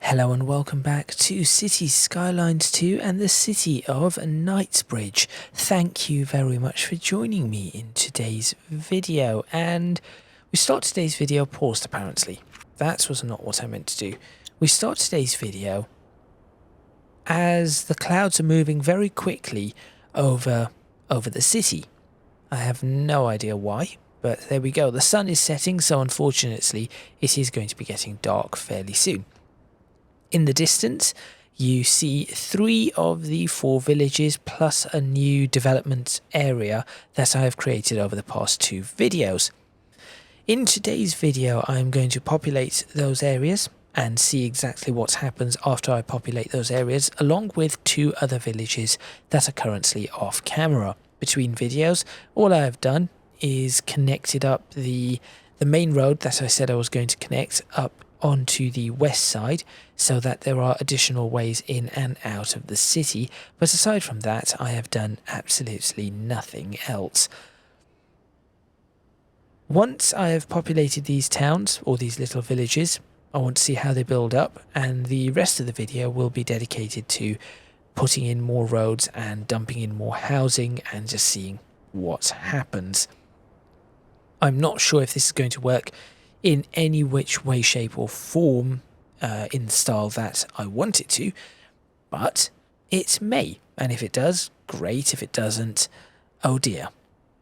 Hello and welcome back to Cities Skylines 2 and the city of Knightsbridge. Thank you very much for joining me in today's video, and we start today's video paused apparently. That was not what I meant to do. We start today's video as the clouds are moving very quickly over the city. I have no idea why, but there we go. The sun is setting, so unfortunately it is going to be getting dark fairly soon. In the distance, you see 3 of the 4 villages plus a new development area that I have created over the past 2 videos. In today's video, I'm going to populate those areas and see exactly what happens after I populate those areas, along with 2 other villages that are currently off camera. Between videos, all I have done is connected up the main road that I said I was going to connect up onto the west side so that there are additional ways in and out of the city, but aside from that I have done absolutely nothing else. Once I have populated these towns or these little villages, I want to see how they build up, and the rest of the video will be dedicated to putting in more roads and dumping in more housing and just seeing what happens. I'm not sure if this is going to work in any which way, shape or form in the style that I want it to, but it may, and if it does, great. If it doesn't, oh dear.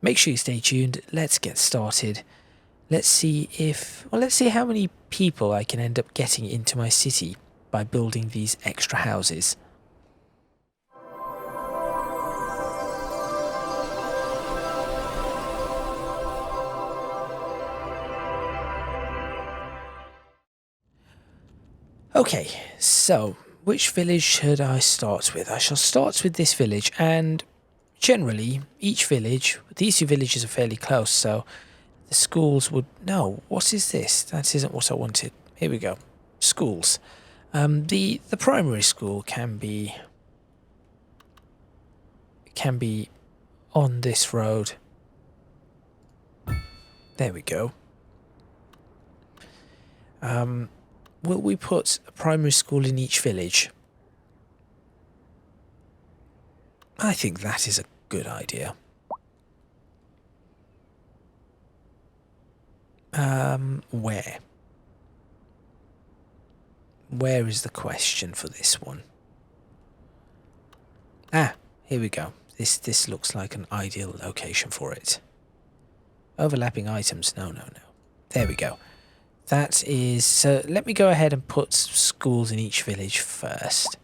Make sure you stay tuned. Let's get started. Let's see how many people I can end up getting into my city by building these extra houses. Okay, so which village should I start with? I shall start with this village, and generally each village, these 2 villages are fairly close, so the schools would... No, what is this? That isn't what I wanted. Here we go. Schools. The primary school can be on this road. There we go. Will we put a primary school in each village? I think that is a good idea. Where? Where is the question for this one? Ah, here we go. This looks like an ideal location for it. Overlapping items. No. There we go. That is... So let me go ahead and put schools in each village first.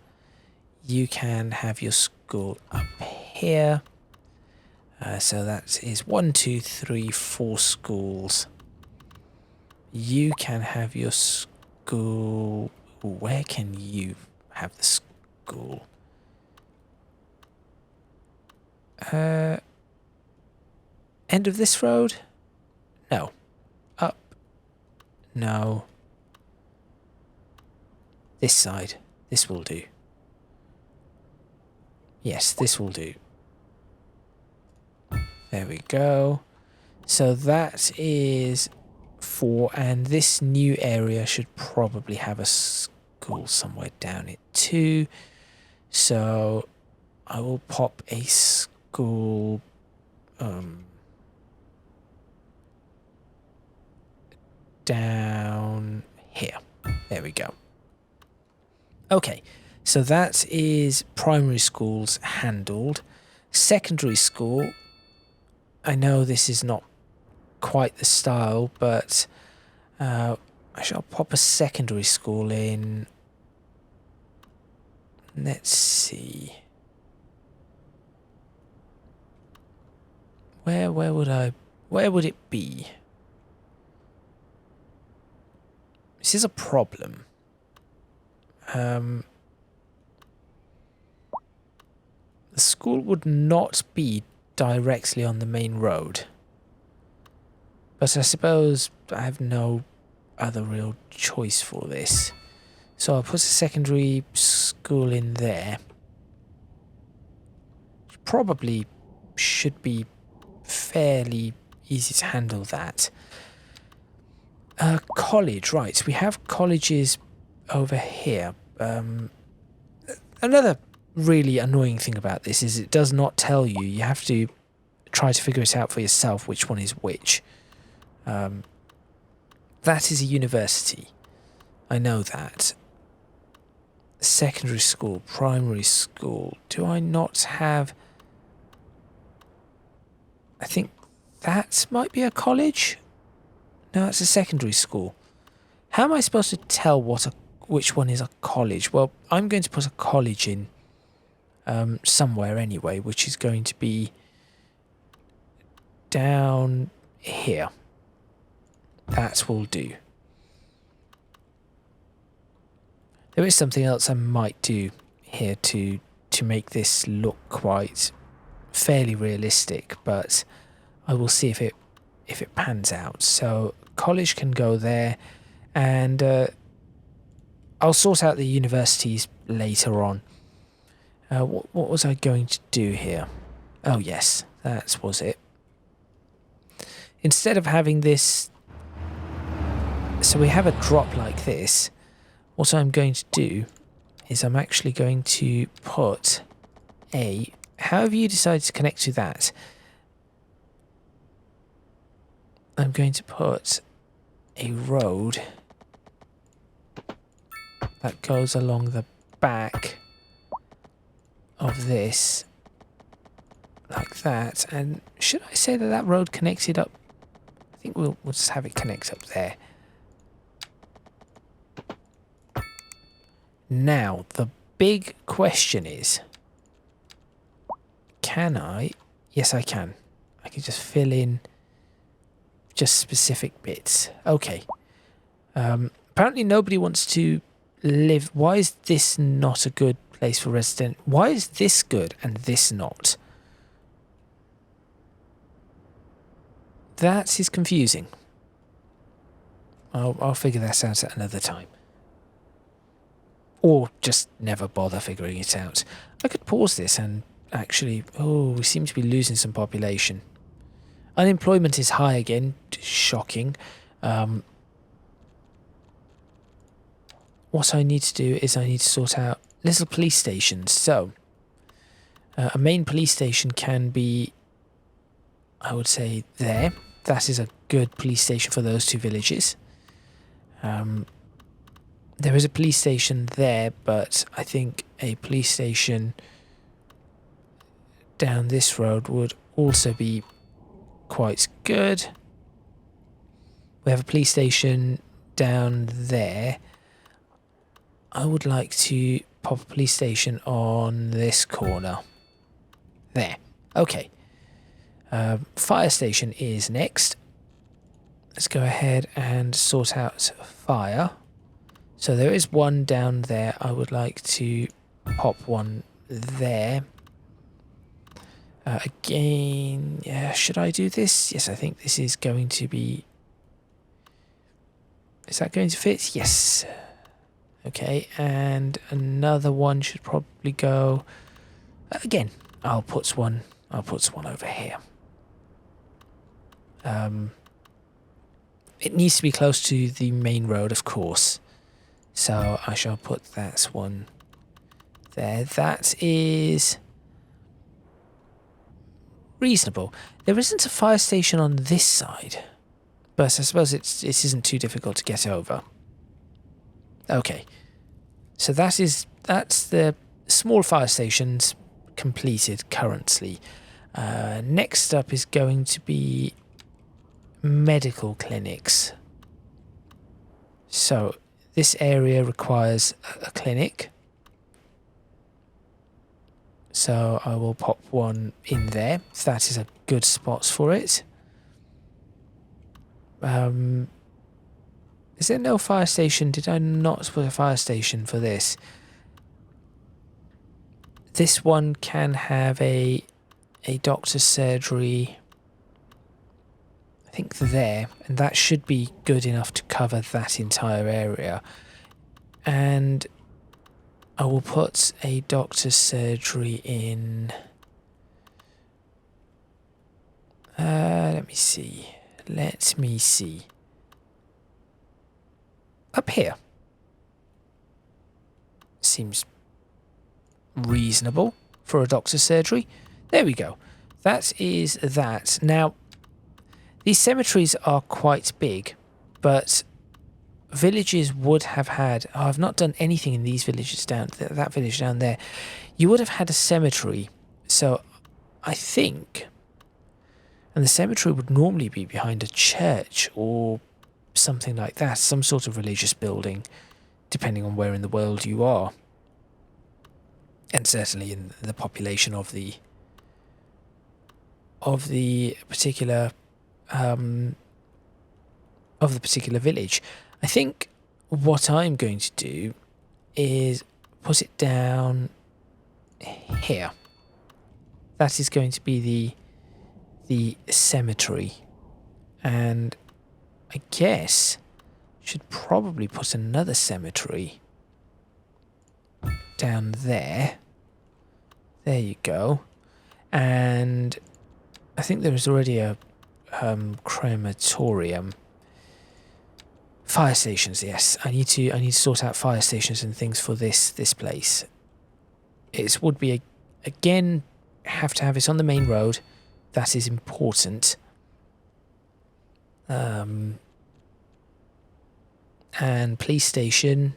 You can have your school up here. So that is 1, 2, 3, 4 schools. You can have your school... Where can you have the school? End of this road? No. Up. No. This side. This will do. Yes, this will do. There we go. So that is 4, and this new area should probably have a school somewhere down it too. So I will pop a school down here. There we go. Okay, so that is primary schools handled. Secondary school, I know this is not quite the style, but I shall pop a secondary school in. Let's see. Where would it be? This is a problem. The school would not be directly on the main road, but I suppose I have no other real choice for this. So I'll put a secondary school in there. Probably should be fairly easy to handle that. College, right. We have colleges over here. Another really annoying thing about this is it does not tell you. You have to try to figure it out for yourself which one is which. That is a university. I know that. Secondary school, primary school. Do I not have... I think that might be a college? No, it's a secondary school. How am I supposed to tell which one is a college? Well, I'm going to put a college in somewhere anyway, which is going to be down here. That will do. There is something else I might do here to make this look quite fairly realistic, but I will see if it pans out. So college can go there, and I'll sort out the universities later on. What was I going to do here? Oh yes, that was it. Instead of having this, so we have a drop like this, what I'm going to do is I'm actually going to put however you decide to connect to that, I'm going to put a road that goes along the back of this like that. And should I say that that road connected up? I think we'll just have it connect up there. Now, the big question is, can I? Yes, I can. I can just fill in just specific bits. Okay. Apparently nobody wants to live. Why is this not a good place for resident? Why is this good and this not? That is confusing. I'll figure that out at another time. Or just never bother figuring it out. I could pause this and actually... Oh, we seem to be losing some population. Unemployment is high again. Shocking. What I need to do is I need to sort out little police stations. So, a main police station can be, I would say, there. That is a good police station for those two villages. There is a police station there, but I think a police station down this road would also be quite good. We have a police station down there. I would like to pop a police station on this corner. There. Okay. Fire station is next. Let's go ahead and sort out fire. So there is one down there. I would like to pop one there. Again, yeah, should I do this? Yes, I think this is going to be... Is that going to fit? Yes. Okay, and another one should probably go... Again, I'll put one over here. It needs to be close to the main road, of course. So I shall put that one there. That is reasonable. There isn't a fire station on this side, but I suppose it isn't too difficult to get over. Okay, so that's the small fire stations completed currently. Next up is going to be medical clinics. So this area requires a clinic. So I will pop one in there. That is a good spot for it. Is there no fire station? Did I not put a fire station for this? This one can have a doctor's surgery, I think there, and that should be good enough to cover that entire area. And I will put a doctor's surgery in... Let me see. Up here. seems reasonable for a doctor's surgery. There we go. That is that. Now, these cemeteries are quite big, but villages would have had... Oh, I've not done anything in these villages down... That village down there. You would have had a cemetery. So, I think... And the cemetery would normally be behind a church or something like that. Some sort of religious building, depending on where in the world you are. And certainly in the population of the particular village. I think what I'm going to do is put it down here. That is going to be the cemetery, and I guess should probably put another cemetery down there. There you go. And I think there is already a crematorium. Fire stations, yes. I need to sort out fire stations and things for this place. It would be again have to have it on the main road. That is important. And police station,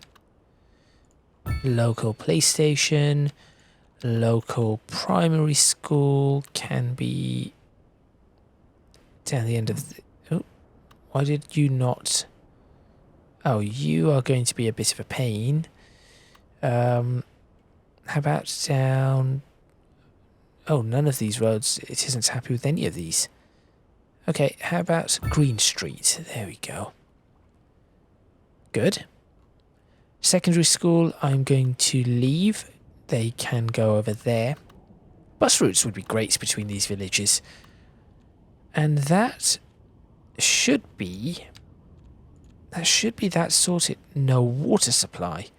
local police station, local primary school can be down the end of the... Oh, why did you not... Oh, you are going to be a bit of a pain. How about down... Oh, none of these roads. It isn't happy with any of these. Okay, how about Green Street? There we go. Good. Secondary school, I'm going to leave. They can go over there. Bus routes would be great between these villages. And that should be... that sorted. No water supply.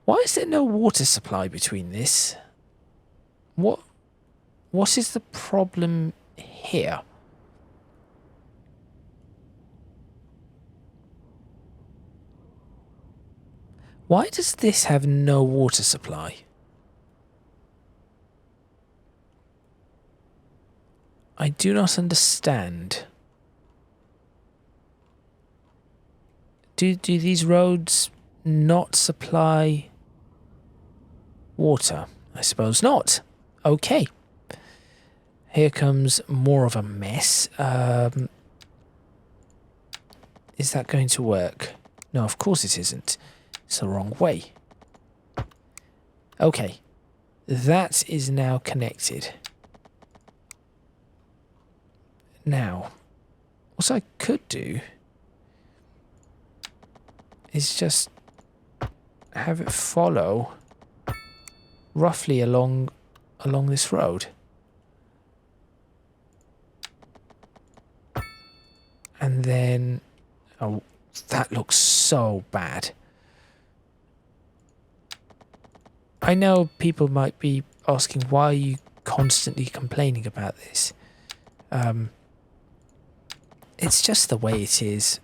Why is there no water supply between this? What is the problem here? Why does this have no water supply? I do not understand. Do these roads not supply water? I suppose not. Okay. Here comes more of a mess. Is that going to work? No, of course it isn't. It's the wrong way. Okay. That is now connected. Now, what I could do is just have it follow roughly along this road. And then... Oh, that looks so bad. I know people might be asking, why are you constantly complaining about this? It's just the way it is.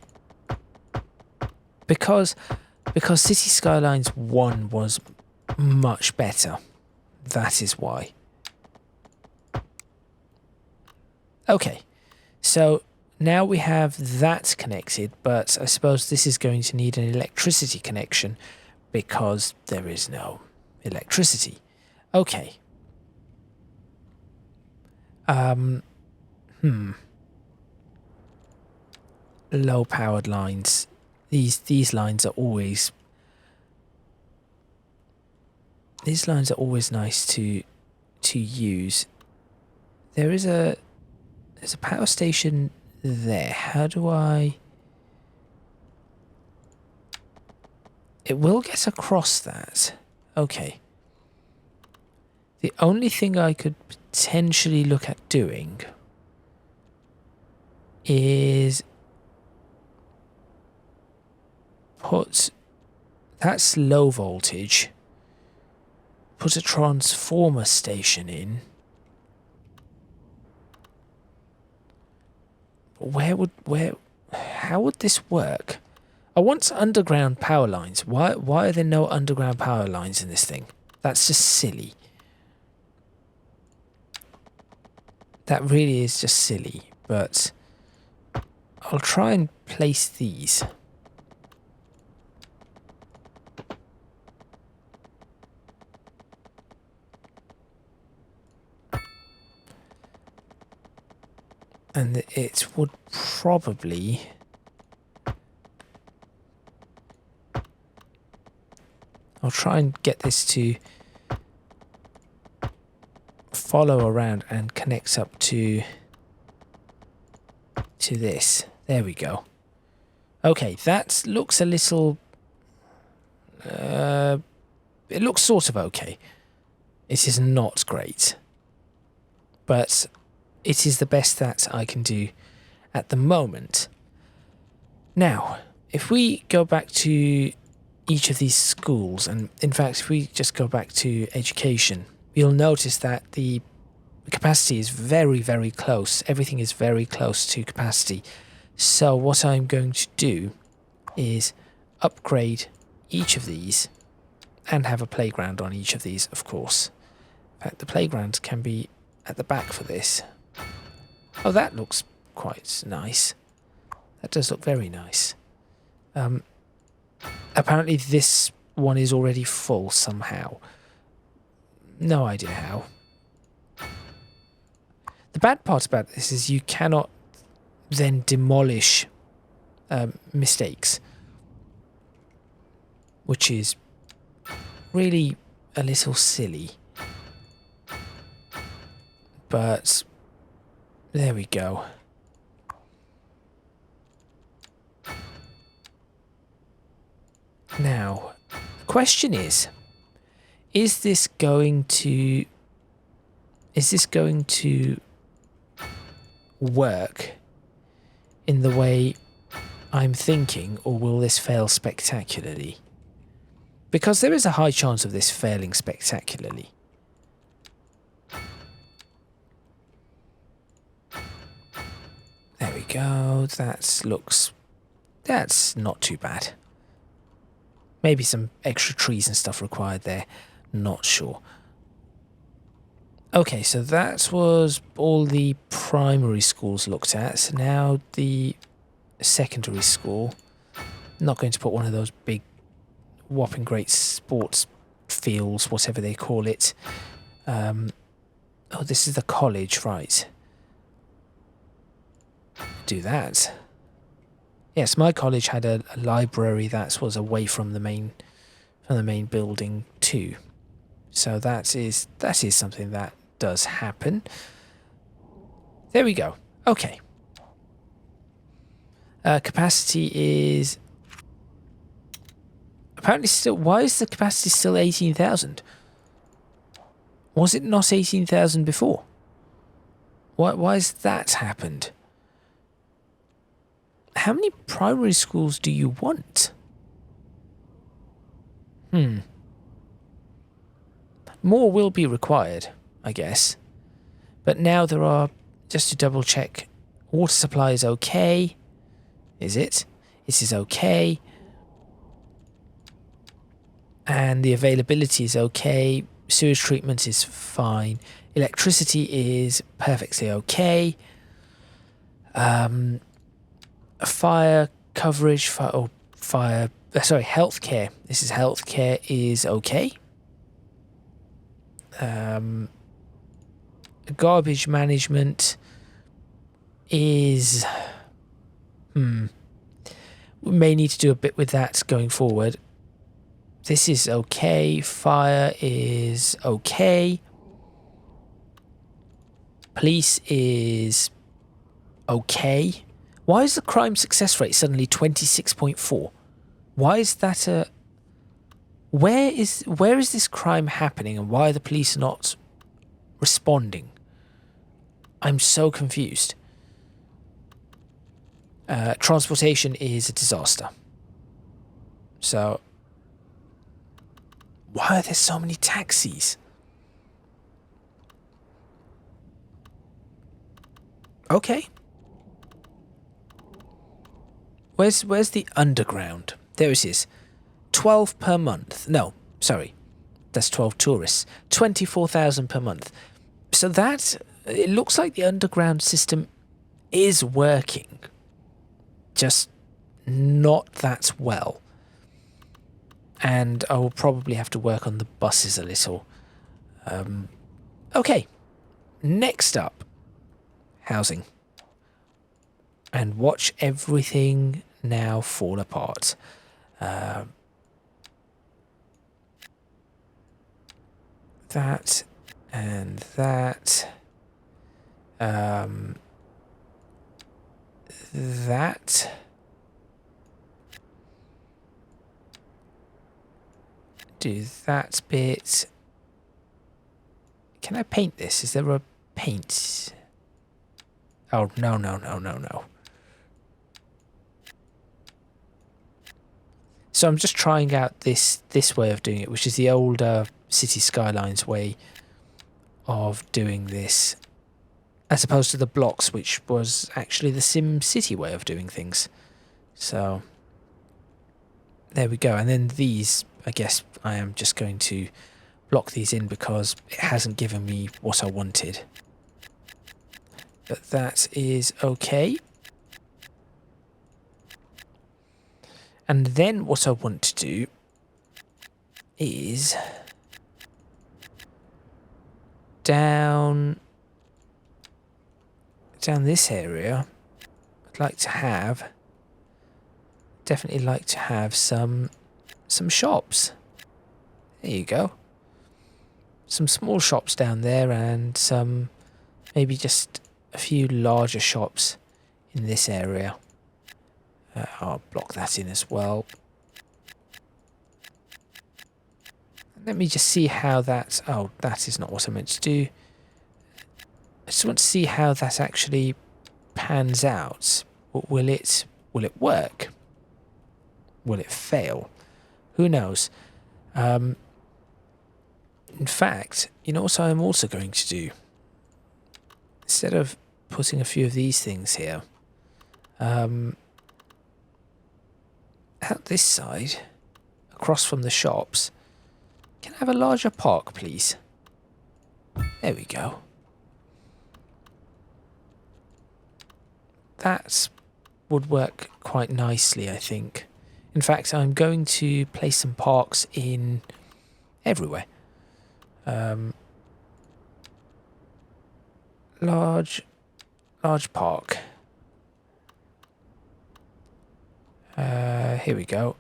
Because City Skylines 1 was much better. That is why. Okay, so now we have that connected, but I suppose this is going to need an electricity connection because there is no electricity. Okay. Low powered lines. These lines are always... These lines are always nice to use. There's a power station there. How do I... It will get across that. Okay. The only thing I could potentially look at doing is put... That's low voltage. Put a transformer station in. How would this work? I want underground power lines. Why are there no underground power lines in this thing? That's just silly. That really is just silly, but I'll try and place these. And it would probably... I'll try and get this to follow around and connects up to this. There we go. Okay, that looks a little... it looks sort of okay. It is not great. But it is the best that I can do at the moment. Now, if we go back to each of these schools, and in fact, if we just go back to education, you'll notice that the capacity is very, very close. Everything is very close to capacity. So what I'm going to do is upgrade each of these and have a playground on each of these, of course. In fact, the playground can be at the back for this. Oh, that looks quite nice. That does look very nice. Apparently this one is already full somehow. No idea how. The bad part about this is you cannot then demolish mistakes, which is really a little silly. But there we go. Now, the question is this going to work in the way I'm thinking, or will this fail spectacularly? Because there is a high chance of this failing spectacularly. There we go. That's not too bad. Maybe some extra trees and stuff required there. Not sure. Okay, so that was all the primary schools looked at. So now the secondary school. I'm not going to put one of those big, whopping great sports fields, whatever they call it. Oh, this is the college, right. Do that. Yes, my college had a library that was away from the main building too. So that is something that does happen. There we go. Okay. Capacity is apparently still... Why is the capacity still 18,000? Was it not 18,000 before? Why has that happened? How many primary schools do you want? More will be required, I guess. But now there are, just to double check, water supply is okay. Is it? It is okay. And the availability is okay. Sewage treatment is fine. Electricity is perfectly okay. Fire coverage, healthcare. This is healthcare is okay. Garbage management is... We may need to do a bit with that going forward. This is okay. Fire is okay. Police is okay. Why is the crime success rate suddenly 26.4? Why is that a... Where is this crime happening and why are the police not responding? I'm so confused. Transportation is a disaster. So, why are there so many taxis? Okay. Where's the underground? There it is. 12 per month. No, sorry. That's 12 tourists. 24,000 per month. So that, it looks like the underground system is working. Just not that well. And I will probably have to work on the buses a little. Okay. Next up. Housing. And watch everything now fall apart. That and that. That. Do that bit. Can I paint this? Is there a paint? Oh, no, no, no, no, no. So I'm just trying out this way of doing it, which is the older City Skylines way of doing this, as opposed to the blocks, which was actually the Sim City way of doing things. So there we go. And then these, I guess I am just going to block these in because it hasn't given me what I wanted. But that is okay. And then what I want to do is down this area, I'd like to have, definitely like to have some shops. There you go. Some small shops down there and some, maybe just a few larger shops in this area. I'll block that in as well. Let me just see how that... Oh, that is not what I meant to do. I just want to see how that actually pans out. Will it work? Will it fail? Who knows? In fact, you know what I'm also going to do? Instead of putting a few of these things here, out this side, across from the shops, can I have a larger park, please? There we go. That would work quite nicely, I think. In fact, I'm going to place some parks in everywhere. Large park. Here we go.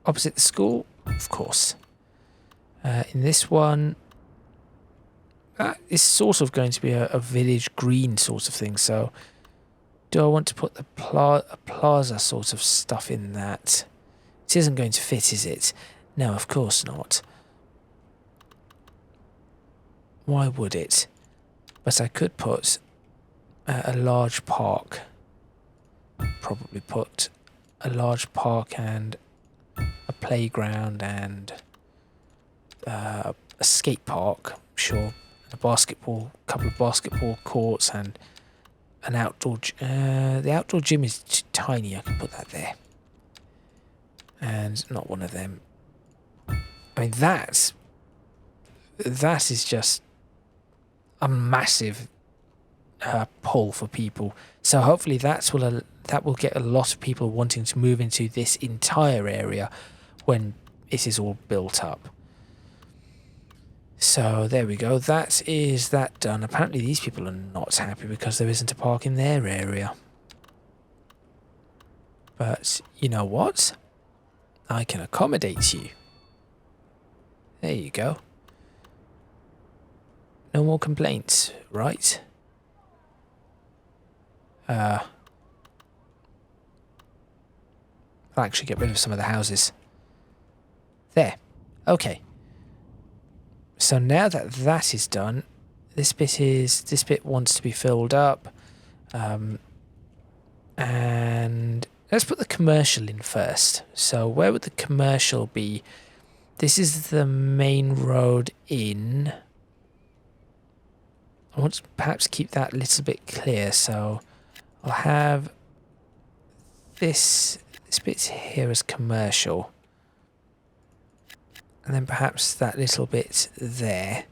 Opposite the school, of course. In this one, that is sort of going to be a village green sort of thing. So, do I want to put the plaza sort of stuff in that? It isn't going to fit, is it? No, of course not. Why would it? But I could put a large park. Probably put a large park and a playground and a skate park, sure, a basketball, couple of basketball courts and an outdoor. The outdoor gym is too tiny. I can put that there, and not one of them. I mean that is just a massive pull for people. So hopefully that will get a lot of people wanting to move into this entire area when it is all built up. So there we go. That is that done. Apparently these people are not happy because there isn't a park in their area. But you know what? I can accommodate you. There you go. No more complaints, right? I'll actually get rid of some of the houses. There. Okay. So now that that is done, this bit wants to be filled up. And let's put the commercial in first. So where would the commercial be? This is the main road in. I want to perhaps keep that a little bit clear. So I'll have this bit here as commercial. And then perhaps that little bit there.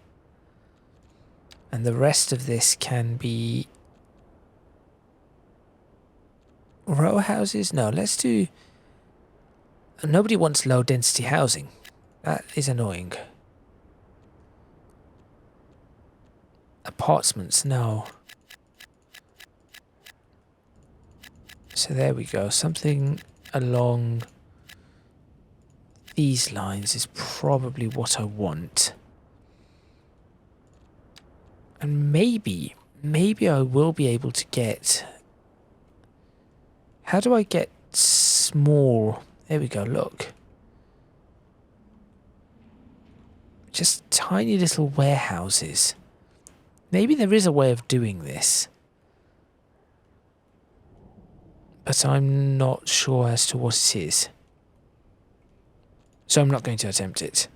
And the rest of this can be row houses? No, let's do... Nobody wants low density housing. That is annoying. Apartments, no. So there we go. Something along these lines is probably what I want. And maybe I will be able to get... How do I get small... There we go, look. Just tiny little warehouses. Maybe there is a way of doing this. But I'm not sure as to what it is. So I'm not going to attempt it.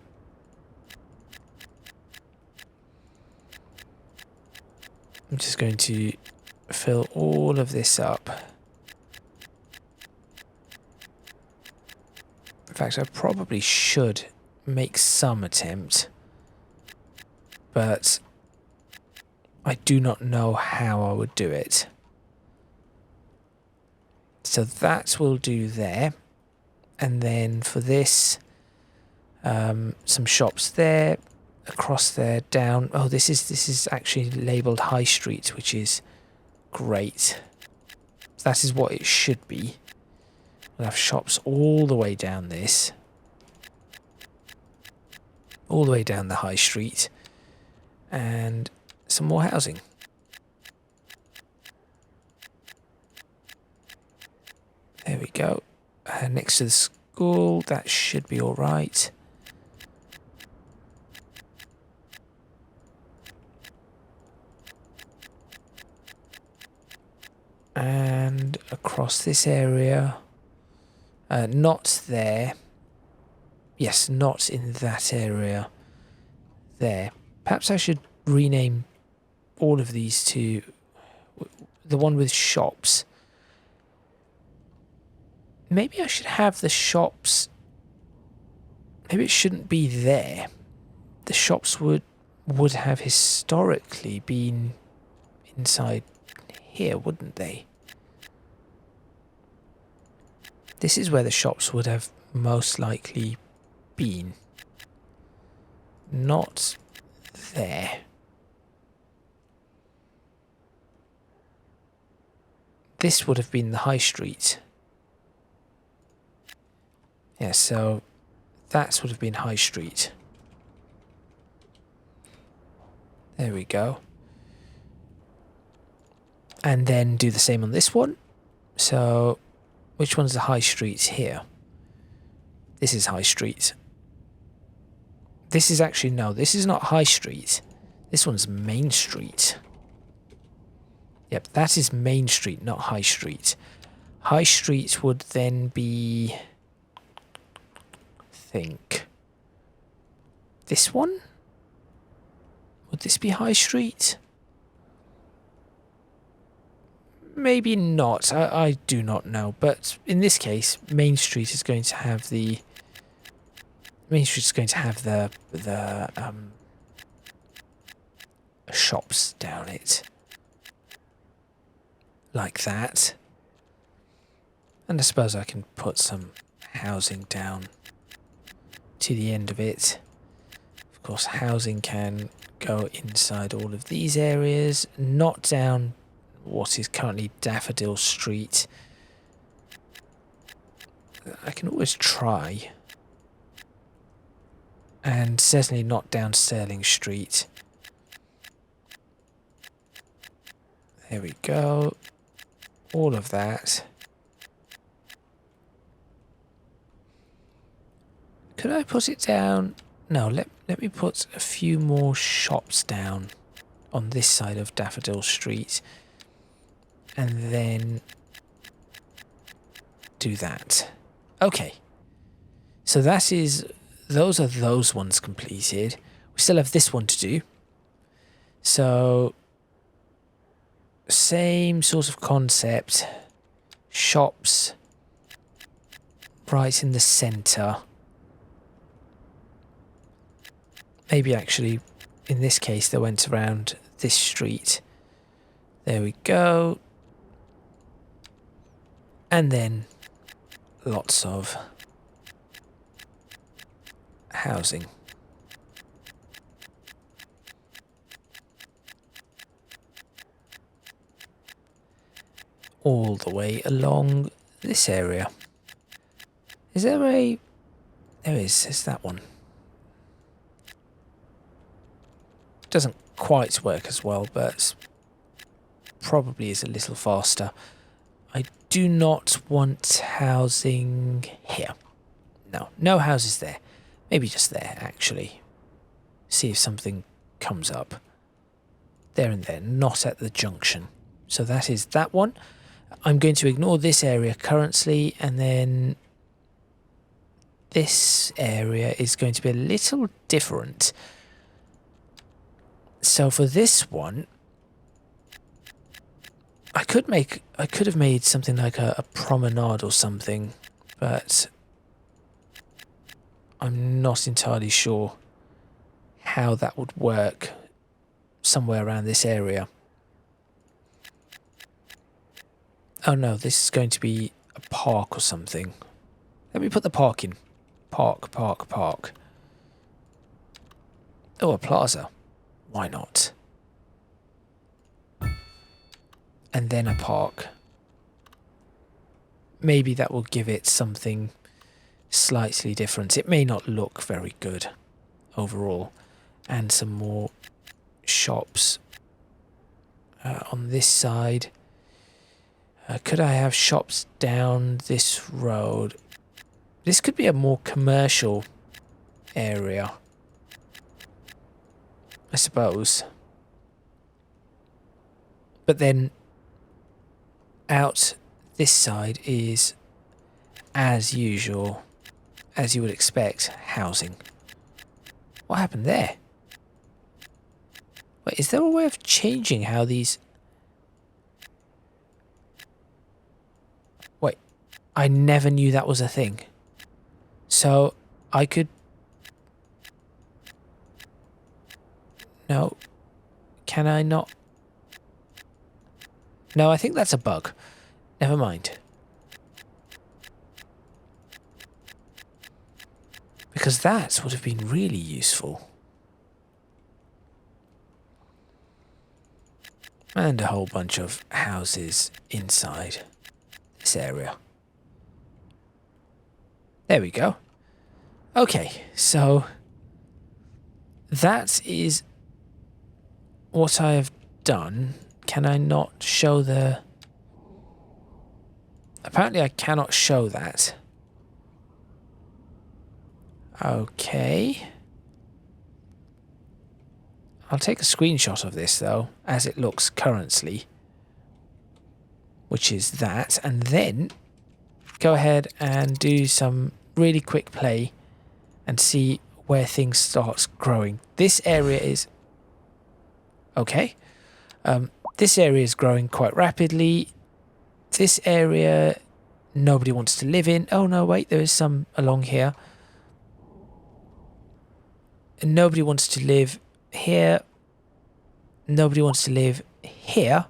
I'm just going to fill all of this up. In fact, I probably should make some attempt. But I do not know how I would do it. So that will do there. And then for this, some shops there, across there, down. Oh, this is actually labelled High Street, which is great. That is what it should be. We'll have shops all the way down this. All the way down the High Street. And some more housing. There we go. Next to the school, that should be all right. And across this area. Not there. Yes, not in that area. There. Perhaps I should rename all of these to the one with shops. Maybe I should have the shops... Maybe it shouldn't be there. The shops would have historically been inside here, wouldn't they? This is where the shops would have most likely been. Not there. This would have been the High Street. Yeah, so that would have been High Street. There we go. And then do the same on this one. So, which one's the High Street here? This is High Street. This is actually, no, this is not High Street. This one's Main Street. Yep, that is Main Street, not High Street. High Street would then be... think. This one? Would this be High Street? Maybe not. I do not know. But in this case, Main Street is going to have the... Main Street is going to have the shops down it. Like that. And I suppose I can put some housing down to the end of it. Of course, housing can go inside all of these areas, not down what is currently Daffodil Street. I can always try. And certainly not down Sterling Street. There we go. All of that. Could I put it down? No, let me put a few more shops down on this side of Daffodil Street. And then do that. Okay. So that is... Those are those ones completed. We still have this one to do. So... Same sort of concept. Shops. right in the centre. Maybe actually, in this case, they went around this street. There we go. And then lots of housing. All the way along this area. Is there a... There is, there's that one. Doesn't quite work as well, but probably is a little faster. I do not want housing here. No, no houses there. Maybe just there, actually. See if something comes up. There and there, not at the junction. So that is that one. I'm going to ignore this area currently, and then this area is going to be a little different. So for this one, I could have made something like a promenade or something, but I'm not entirely sure how that would work somewhere around this area. Oh no, this is going to be a park or something. Let me put the park in. Park, park, park. Oh, a plaza. Why not? And then a park. Maybe that will give it something slightly different. It may not look very good overall. And some more shops on this side. Could I have shops down this road? This could be a more commercial area, I suppose. But then out this side is, as usual, as you would expect, housing. What happened there? Wait, is there a way of changing how these... Wait, I never knew that was a thing. So, I could... No. Can I not? No, I think that's a bug. Never mind. Because that would have been really useful. And a whole bunch of houses inside this area. There we go. Okay, so that is what I have done. Can I not show the... Apparently I cannot show that. Okay. I'll take a screenshot of this though, as it looks currently. Which is that, and then go ahead and do some really quick play and see where things start growing. This area is... Okay. This area is growing quite rapidly. This area, nobody wants to live in. Oh no, wait, there is some along here. And nobody wants to live here. Nobody wants to live here.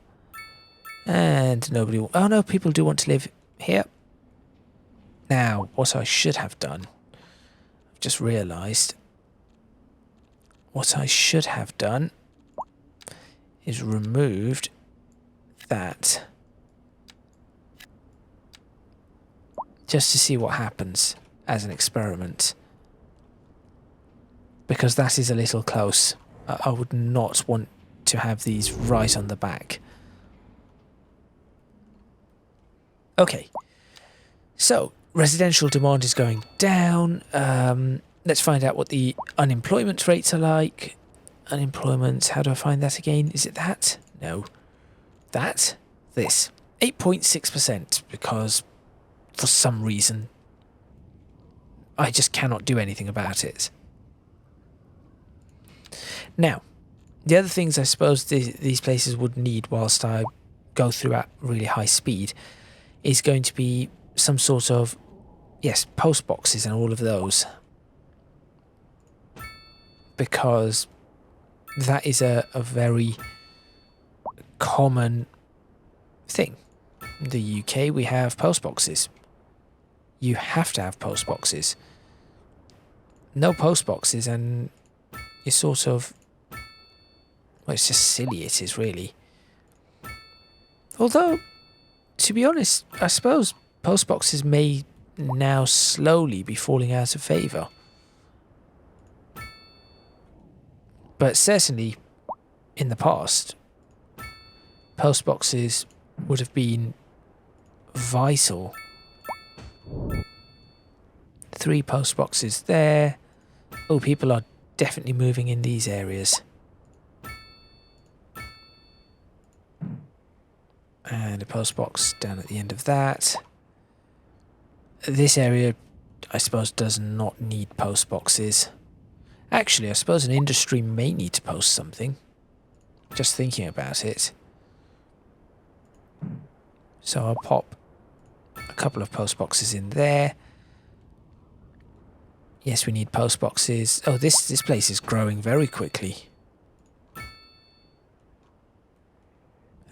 And nobody... Oh no, people do want to live here. Now, what I should have done... I've just realised... What I should have done... is removed that just to see what happens as an experiment, because that is a little close. I would not want to have these right on the back. Okay, so residential demand is going down. Let's find out what the unemployment rates are like. Unemployment, how do I find that again? Is it that? No. That? This. 8.6%, because for some reason I just cannot do anything about it. Now, the other things I suppose these places would need whilst I go through at really high speed is going to be some sort of yes, post boxes and all of those. Because that is a very common thing. In the UK, we have post boxes. You have to have post boxes. No post boxes, and you're sort of... well, it's just silly, it is, really. Although, to be honest, I suppose post boxes may now slowly be falling out of favour. But certainly, in the past, post boxes would have been vital. 3 post boxes there. Oh, people are definitely moving in these areas. And a post box down at the end of that. This area, I suppose, does not need post boxes. Actually, I suppose an industry may need to post something. Just thinking about it. So I'll pop a couple of post boxes in there. Yes, we need post boxes. Oh, this place is growing very quickly.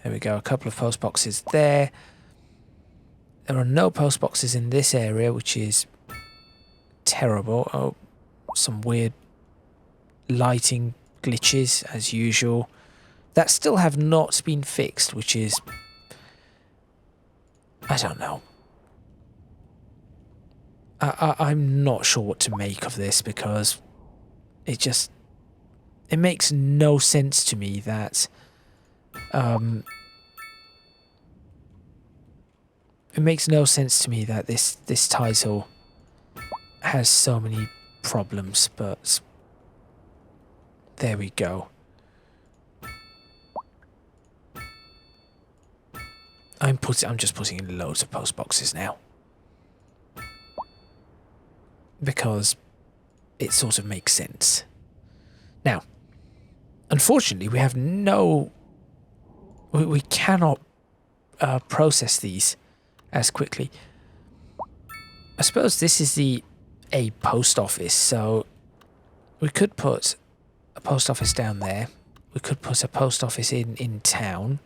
There we go, a couple of post boxes there. There are no post boxes in this area, which is terrible. Oh, some weird lighting glitches, as usual. That still have not been fixed, which is... I don't know. I'm not sure what to make of this, because it just... it makes no sense to me that... it makes no sense to me that this title has so many problems, but there we go. I'm just putting in loads of post boxes now, because it sort of makes sense. Now, unfortunately, we have no... we cannot process these as quickly. I suppose this is a post office, so we could put a post office down there. We could put a post office in town.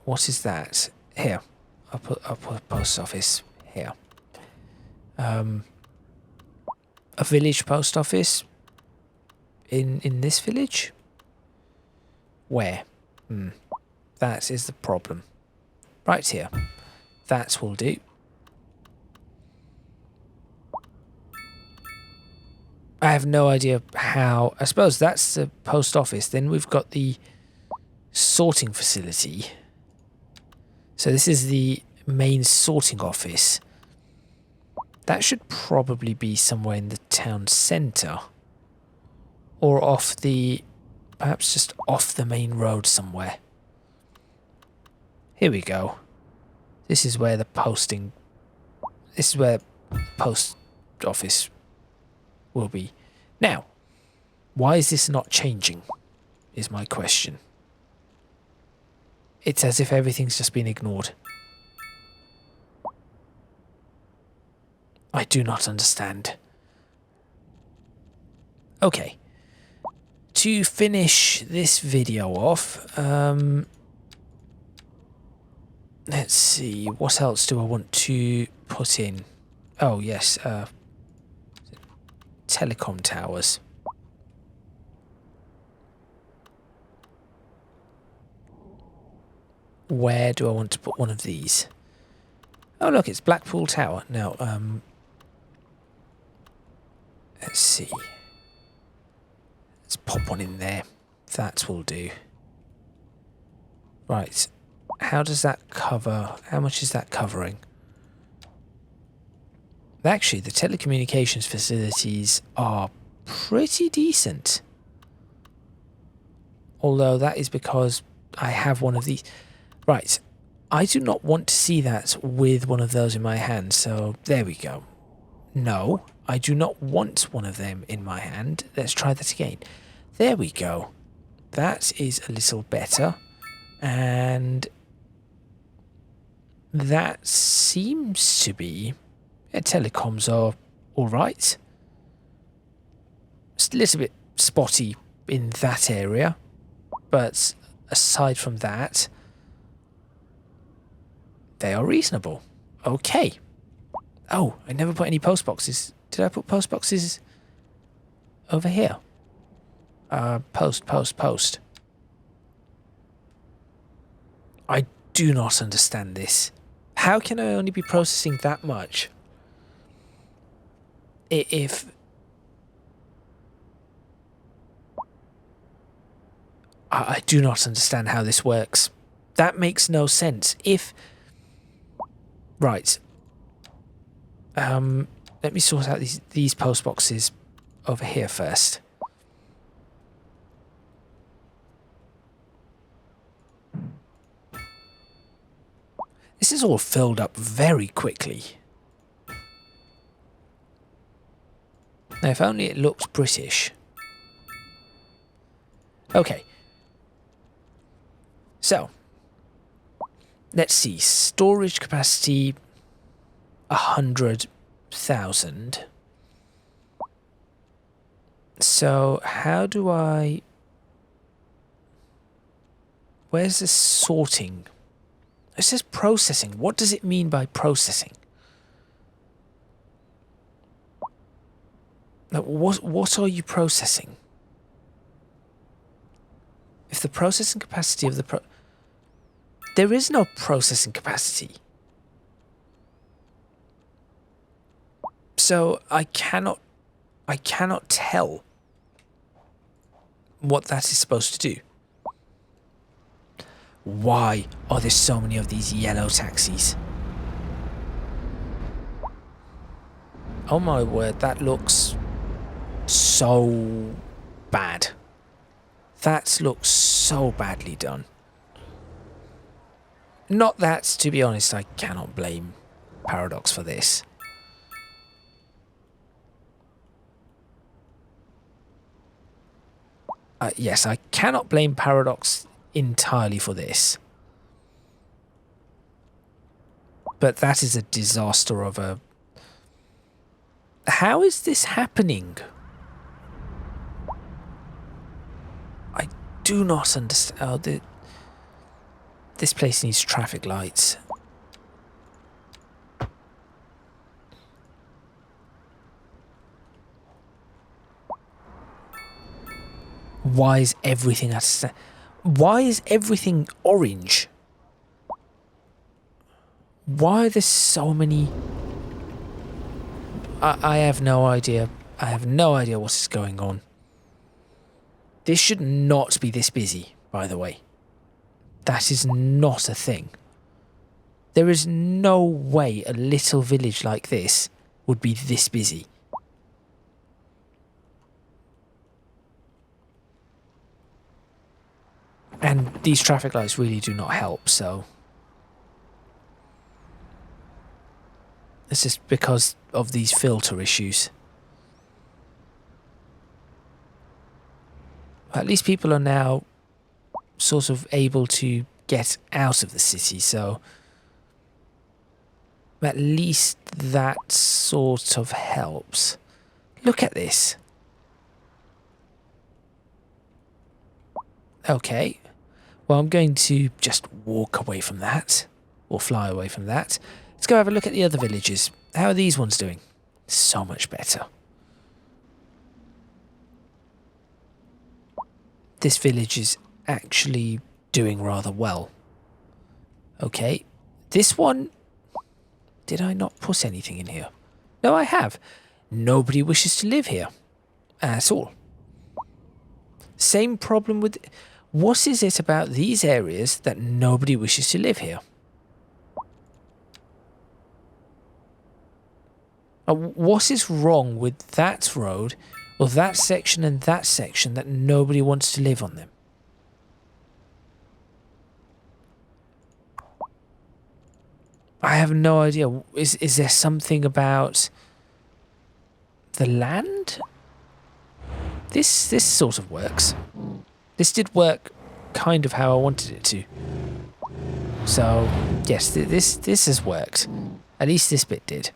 What is that? Here. I'll put a post office here. A village post office in this village? Where? That is the problem. Right here. That will do. I have no idea how... I suppose that's the post office. Then we've got the sorting facility. So this is the main sorting office. That should probably be somewhere in the town centre. Or off the... perhaps just off the main road somewhere. Here we go. This is where the posting... this is where post office will be. Now, why is this not changing, is my question. It's as if everything's just been ignored. I do not understand. Okay. To finish this video off, let's see, what else do I want to put in? Oh, yes, telecom towers. Where do I want to put one of these? Oh, look, it's Blackpool Tower. Now, let's see. Let's pop one in there. That will do. Right. How does that cover? How much is that covering? Actually, the telecommunications facilities are pretty decent. Although that is because I have one of these. Right. I do not want to see that with one of those in my hand, so there we go. No, I do not want one of them in my hand. Let's try that again. There we go. That is a little better. And that seems to be... telecoms are alright. It's a little bit spotty in that area, but aside from that, they are reasonable. Okay. Oh, I never put any post boxes. Did I put post boxes over here? Post. I do not understand this. How can I only be processing that much? If... I do not understand how this works. That makes no sense. If... Right. Let me sort out these post boxes over here first. This is all filled up very quickly. Now, if only it looked British. Okay. So, let's see. Storage capacity, 100,000. So, how do I... Where's the sorting? It says processing. What does it mean by processing? Now, what are you processing? If the processing capacity of the there is no processing capacity. So I cannot tell what that is supposed to do. Why are there so many of these yellow taxis? Oh my word, that looks so bad. That looks so badly done. Not that, to be honest, I cannot blame Paradox for this. Yes, I cannot blame Paradox entirely for this. But that is a disaster of a... How is this happening? I do not understand. Oh, this place needs traffic lights. Why is everything why is everything orange? Why are there so many... I have no idea. I have no idea what is going on. This should not be this busy, by the way. That is not a thing. There is no way a little village like this would be this busy. And these traffic lights really do not help, so... It's just because of these filter issues. At least people are now sort of able to get out of the city, so... At least that sort of helps. Look at this. Okay. Well, I'm going to just walk away from that. Or fly away from that. Let's go have a look at the other villages. How are these ones doing? So much better. This village is actually doing rather well. Okay. This one... Did I not put anything in here? No, I have. Nobody wishes to live here. At all. Same problem with... What is it about these areas that nobody wishes to live here? What is wrong with that road, or that section and that section, that nobody wants to live on them? I have no idea. Is there something about the land? This sort of works. This did work kind of how I wanted it to. So, yes, this has worked. At least this bit did.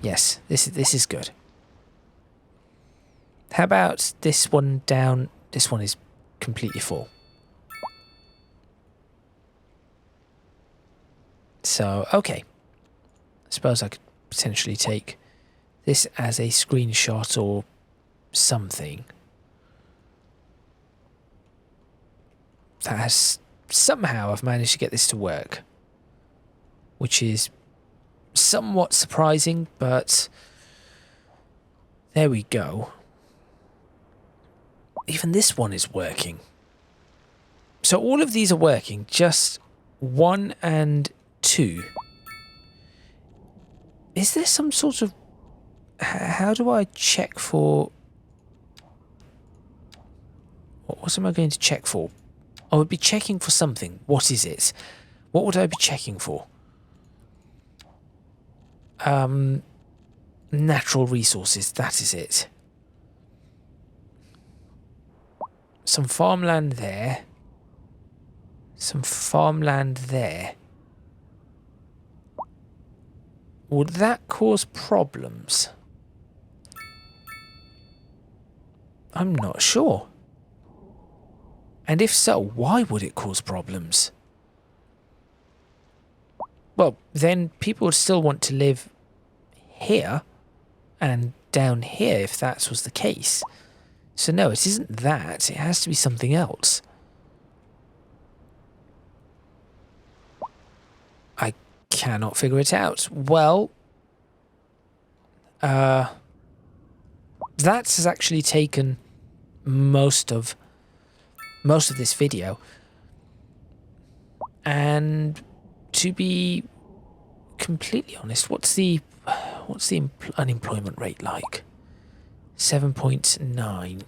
Yes, this is good. How about this one down? This one is completely full. So, okay. I suppose I could potentially take this as a screenshot or something. That has somehow I've managed to get this to work, which is somewhat surprising, but there we go. Even this one is working. So all of these are working, just 1 and 2. Is there some sort of... How do I check for... What am I going to check for? I would be checking for something. What is it? What would I be checking for? Natural resources, that is it. Some farmland there. Some farmland there. Would that cause problems? I'm not sure. And if so, why would it cause problems? Well, then people would still want to live here and down here if that was the case. So no, it isn't that. It has to be something else. I cannot figure it out. Well, that has actually taken most of this video, and to be completely honest, what's the unemployment rate like? 7.9.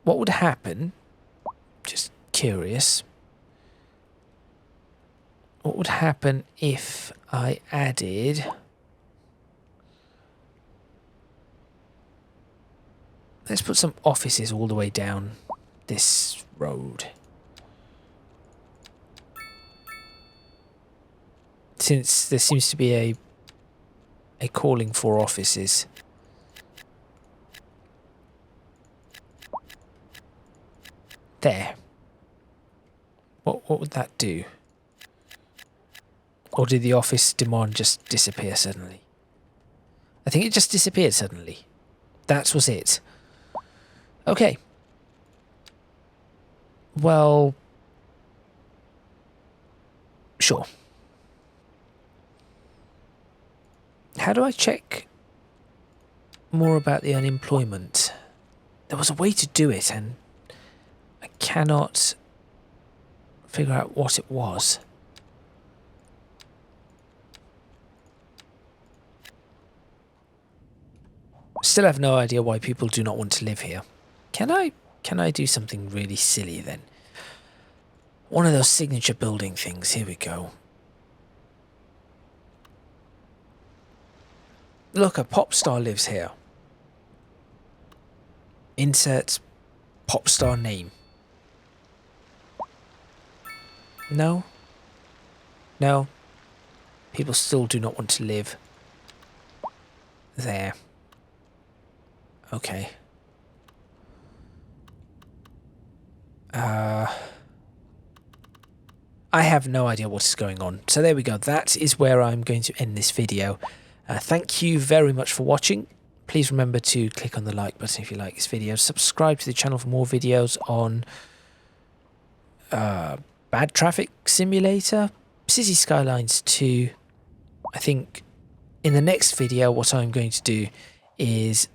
What would happen? Just curious. What would happen if I added... Let's put some offices all the way down this road. Since there seems to be a calling for offices. There. What would that do? Or did the office demand just disappear suddenly? I think it just disappeared suddenly. That was it. Okay. Well, sure. How do I check more about the unemployment? There was a way to do it, and I cannot figure out what it was. Still have no idea why people do not want to live here. Can I do something really silly then? One of those signature building things. Here we go. Look, a pop star lives here. Insert pop star name. No? No. People still do not want to live there. Okay. I have no idea what is going on. So there we go. That is where I'm going to end this video. Thank you very much for watching. Please remember to click on the like button if you like this video. Subscribe to the channel for more videos on Bad Traffic Simulator, City Skylines 2. I think in the next video what I'm going to do is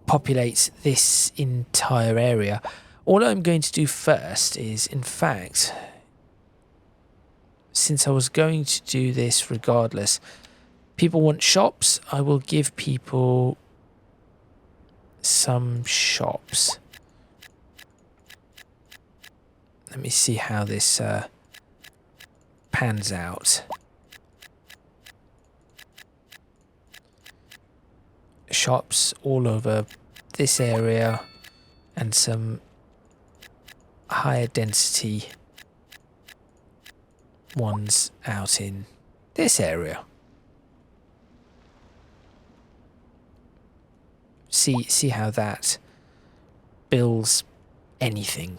populate this entire area. All I'm going to do first is, in fact, since I was going to do this regardless, people want shops, I will give people some shops. Let me see how this pans out. Shops all over this area and some higher density ones out in this area. See how that builds anything.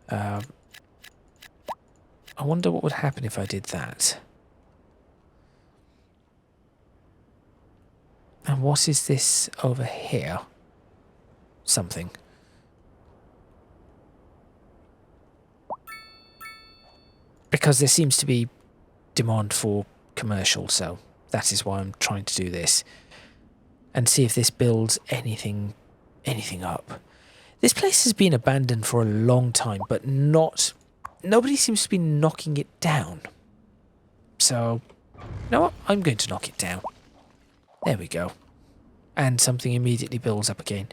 I wonder what would happen if I did that. And what is this over here? Something. Because there seems to be demand for commercial, so that is why I'm trying to do this. And see if this builds anything up. This place has been abandoned for a long time, but nobody seems to be knocking it down. So, you know what? I'm going to knock it down. There we go. And something immediately builds up again.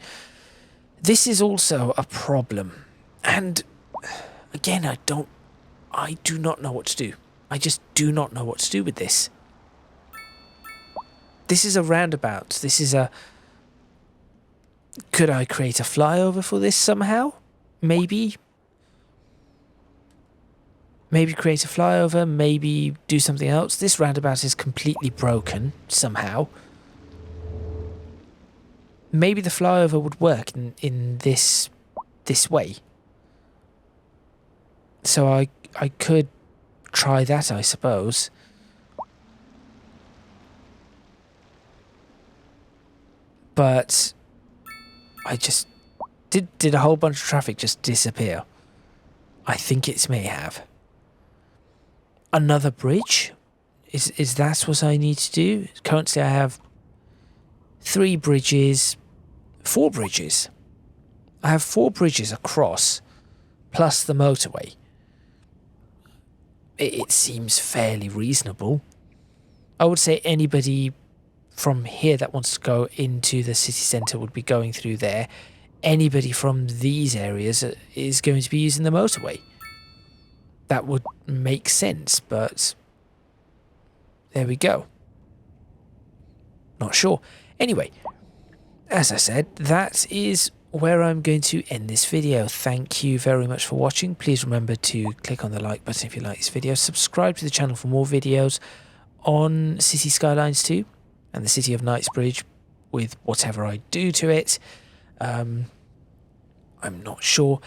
This is also a problem. And again, I do not know what to do. I just do not know what to do with this. This is a roundabout. This is a... Could I create a flyover for this somehow? Maybe. Maybe create a flyover. Maybe do something else. This roundabout is completely broken somehow. Maybe the flyover would work in this way. So I could try that, I suppose. But I just... Did a whole bunch of traffic just disappear? I think it may have. Another bridge? Is that what I need to do? Currently I have 4 bridges. I have 4 bridges across, plus the motorway. It seems fairly reasonable. I would say anybody from here that wants to go into the city centre would be going through there. Anybody from these areas is going to be using the motorway. That would make sense, but there we go. Not sure. Anyway, as I said, that is where I'm going to end this video. Thank you very much for watching. Please remember to click on the like button if you like this video. Subscribe to the channel for more videos on City Skylines 2 and the City of Knightsbridge with whatever I do to it. I'm not sure.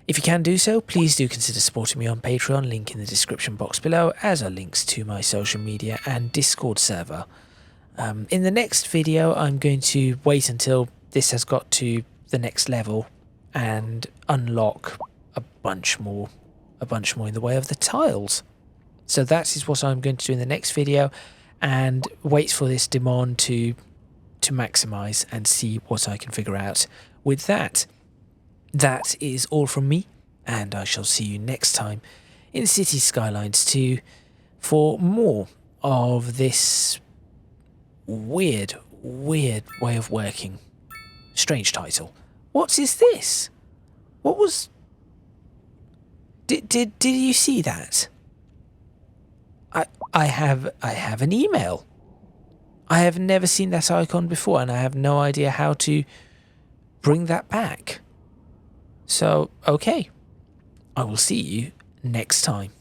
If you can do so, please do consider supporting me on Patreon, link in the description box below, as are links to my social media and Discord server. In the next video, I'm going to wait until this has got to the next level and unlock a bunch more in the way of the tiles. So that is what I'm going to do in the next video, and wait for this demand to maximize and see what I can figure out with that. That is all from me, and I shall see you next time in City Skylines 2 for more of this weird way of working. Strange title. What is this? What was... Did you see that? I have an email. I have never seen that icon before, and I have no idea how to bring that back. So, okay. I will see you next time.